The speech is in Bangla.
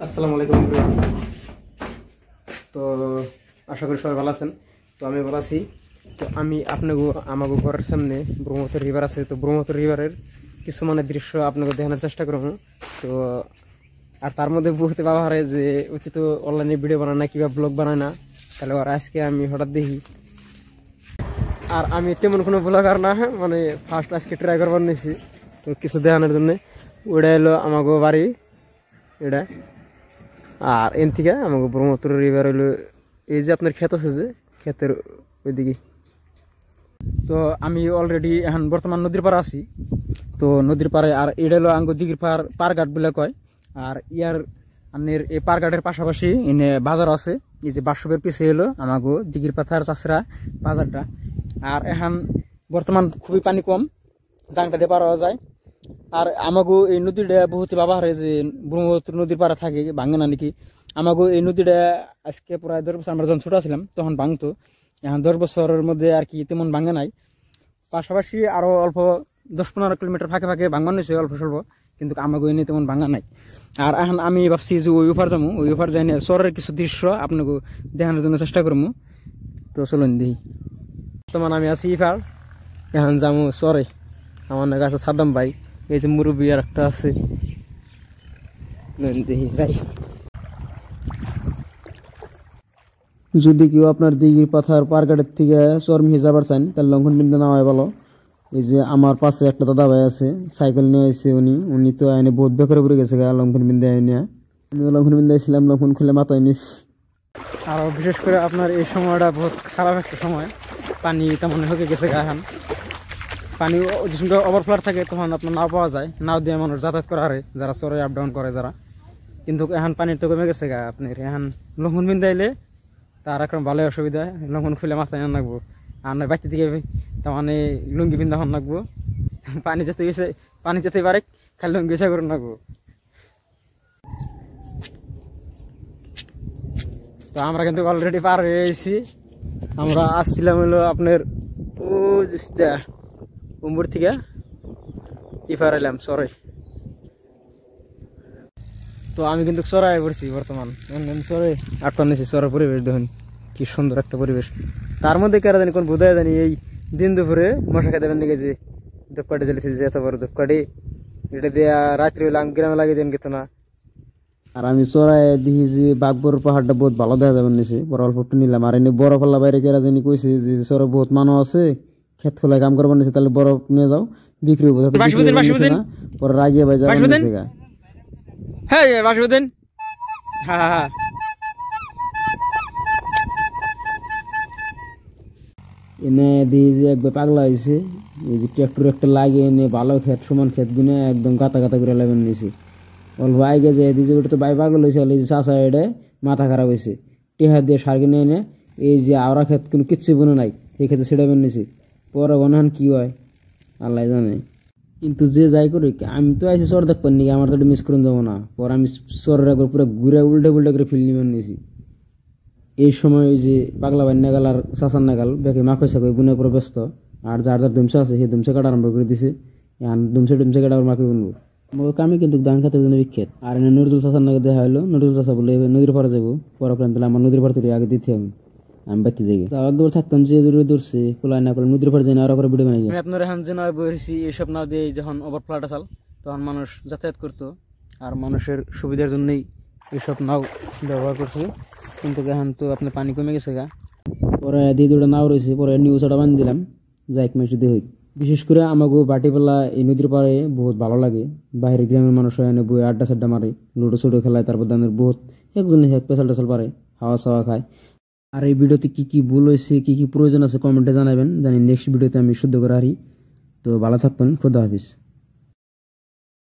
আসসালামু আলাইকুম এভরিওয়ান। তো আশা করি সবাই ভালো আছেন। তো আমি ভালো আছি। তো আমি আপনাকে আমাকে ঘরের সামনে ব্রহ্মপুত্র রিভার আছে, তো ব্রহ্মপুত্র রিভারের কিছু দৃশ্য আপনাকে দেখানোর চেষ্টা করব। তো আর তার মধ্যে বুঝতে পাওয়া হয় যে অতি তো অনলাইনে ভিডিও বানায় না কিংবা ব্লগ বানায় না, তাহলে আর আজকে আমি হঠাৎ দেখি। আর আমি তেমন কোনো ব্লগার না, ফার্স্ট আজকে ট্রাই করবার নিয়েছি তো কিছু দেখানোর জন্য। ওটা এলো আমাকে বাড়ি এটা, আর এন থেকে আমাকে ব্রহ্মপুত্র রিভার হলো এই যে আপনার ক্ষেত আছে যে ক্ষেতের ওইদিকে। তো আমি অলরেডি এখন বর্তমান নদীর পাড়ে আছি। তো নদীর পাড়ে আর এটা হলো আঙ্গ দিঘির পার ঘাট বলে কয়। আর ইয়ার আপনার এই পার ঘাটের পাশাপাশি এনে বাজার আছে, এই যে বাসবের পিছিয়ে হলো আমাকে দিঘির পাথার চাষরা বাজারটা। আর এখন বর্তমান খুবই পানি কম, জাংটা দিয়ে পার হওয়া যায়। আর আমাকে এই নদীটা বহুত বাবা হারে যে ব্রহ্মপুত্র নদীর পাড়ে থাকে ভাঙে না নাকি। আমাকে এই নদীটা আজকে প্রায় 10 বছর আমরা যখন ছোট ছিলাম তখন ভাঙতো। এখন 10 বছরের মধ্যে আর কি তেমন ভাঙে নাই। পাশাপাশি আরো অল্প 10-15 কিলোমিটার ফাঁকে ফাঁকে ভাঙান নিয়েছে অল্প স্বল্প, কিন্তু আমাকে এনে তেমন ভাঙা নাই। আর এখন আমি ভাবছি যে ওই ওপার যাবো, ওই ওপার যাই শহরের কিছু দৃশ্য আপনাকে দেখানোর জন্য চেষ্টা করবো। তো চলুন দেখি। বর্তমান আমি আছি ইফার, এখন যাবো চরে। আমার নাকি আছে সাদ্দাম ভাই, এই যে মুরব্বী আর একটা আছে, দেখি যাই। যদি কেউ আপনার দিঘির পাথার পারঘাটের থেকে চরমিহি যাবার চান তাহলে লঙ্ঘন বিন্দু না হয় ভালো। এই যে আমার পাশে একটা দাদা ভাই আছে, সাইকেল নিয়ে আসছে। উনি তো এনে বহুত বেকারে পড়ে গেছে লঙ্ঘন বিন্দু নিয়ে। আমিও লঙ্ঘন বিন্দু আসছিলাম, লঙ্ঘন খুলে মাথায় নিস। আর বিশেষ করে আপনার এই সময়টা বহুত খারাপ একটা সময়, পানি তেমন হয়ে গেছে এখন। পানি যে ওভারফ্লার থাকে তখন আপনার নাও পাওয়া যায়, নাও দিয়ে মানুষ যাতায়াত করা হয় যারা চরে আপ ডাউন করে যারা। কিন্তু এখন পানির তো কমে গেছে আপনার। এখন লঙ্ঘন বিন্দু আইলে তার একরকম ভালো অসুবিধা, লঙ্ঘন খুলে মাথায় আন লাগবো। আর নয় বাচ্চা দিকে তার লুঙ্গি বিন্দা হন লাগবো। পানি যেতে পারে খালি লুঙ্গি ইচ্ছা করুন লাগবো। তো আমরা কিন্তু অলরেডি পার হয়ে গেছি। আমরা আসছিলাম হলো আপনার উম্বুর থেকে ইফার এলাম সরে। তো আমি কিন্তু চড়াই পড়ছি বর্তমান চরে আটটা নিয়েছি। চরের পরিবেশ দেখুন কি সুন্দর একটা পরিবেশ। তার মধ্যে কারা জানি কোন বোধহয় জানি এই দিন দুপুরে মশা খেতে পারেন দিকে যে ধূপকাঠি জ্বালিয়েছে, যে এত বড় ধূপকাঠি এটা দিয়ে রাত্রি হইলে গ্রামে লাগিয়ে দেন কিন্তু না। আর আমি চড়াই দেখি যে বাঘবর পাহাড়টা বহুত ভালো দেখা যাবেন নিচে, বড় অল্প একটু নিলাম। আর এনে বরফ পাল্লা বাইরে কেরা জানি কইছে যে চরে বহুত মানুষ আছে, ক্ষেত খোলায় কাম করবার নিচে, তাহলে বরফ নিয়ে যাও বিক্রি হবো না, পরে রাগিয়ে বাই যাবেন নিচে গা। হ্যাঁ বাসুদ্দিন, হ্যাঁ হ্যাঁ এনে দিয়ে যে একবার পাগলা হয়েছে। এই যে ট্রাক্টর একটা লাগিয়ে এনে ভালো ক্ষেত সমান ক্ষেত গুনে একদম গাতা গাতা করে লাগবেন নিয়েছি। অল্প আগে যে দিয়ে যে ওটা তো বাই পাগল হয়েছে, এই যে চাষা এটা মাথা খারাপ হয়েছে, টেহা দিয়ে সার কিনে এনে এই যে আওরা ক্ষেত কোনো কিচ্ছু বনে নাই, এই ক্ষেত্রে ছেড়াবেন নিয়েছি। পরে বনান কি হয় আল্লাহ জানে। কিন্তু যে যাই করি আমি তো আইসি চর দেখবেন নাকি, আমার তো মিস করুন যাবো না। পর আমি চরের একবার পুরো ঘুরে উল্টে পুল্টে করে ফিল নিবেন নিয়েছি। এই সময় ওই যে পাগলা ভাই নাগাল আর চাচার নাগাল বেঁকে মাখই সাকই বুনে পুরো ব্যস্ত। আর যার যার ধুমসা আছে সেই ধুমসা কাটা আরম্ভ করে দিছে। ধুমসা কাটা মাখি বুনবো। আমি কিন্তু ধান খাতের জন্য বিখ্যাত। আর এনে নজরুল চাচার নাকি দেখা হলো, নজরুল চাচা বলে নদীর পাড়ে যাবো, পরে তাহলে আমার নদীর পাড় থেকে আগে দিতে হবে। আমি বাড়তে যাই একদম থাকতাম যে দূরে দূরছে কোলায় না করে নদীর পাড়ে যাই না, আর করে ভিডিও বানাই। আপনার এখন যে নয় বসেছি এইসব নাও দিয়ে যখন ওভারফ্লাড আসাল তখন মানুষ যাতায়াত করতো, আর মানুষের সুবিধার জন্যই এইসব নাও ব্যবহার করছে। কিন্তু এখন তো আপনার পানি কমে গেছে পরে দিয়ে দুটো নাও রয়েছে, পরে নিউজটা বান দিলাম যাই মাস দিয়ে হই। বিশেষ করে আমাকে বাটিপালা এই নদীর পাড়ে বহুত ভালো লাগে। বাইরের গ্রামের মানুষ এনে বই আড্ডা সাড্ডা মারে, লুডো সুডো খেলায়, তারপর দানের বহুত একজনে পেশাল টেশাল পারে, হাওয়া সাওয়া খায়। আর এই ভিডিওতে কি কি ভুল হয়েছে, কি কি প্রয়োজন আছে কমেন্টে জানাবেন, জানি নেক্সট ভিডিওতে আমি শুদ্ধ করে হারি। তো ভালো থাকবেন, খুদা হাফিজ।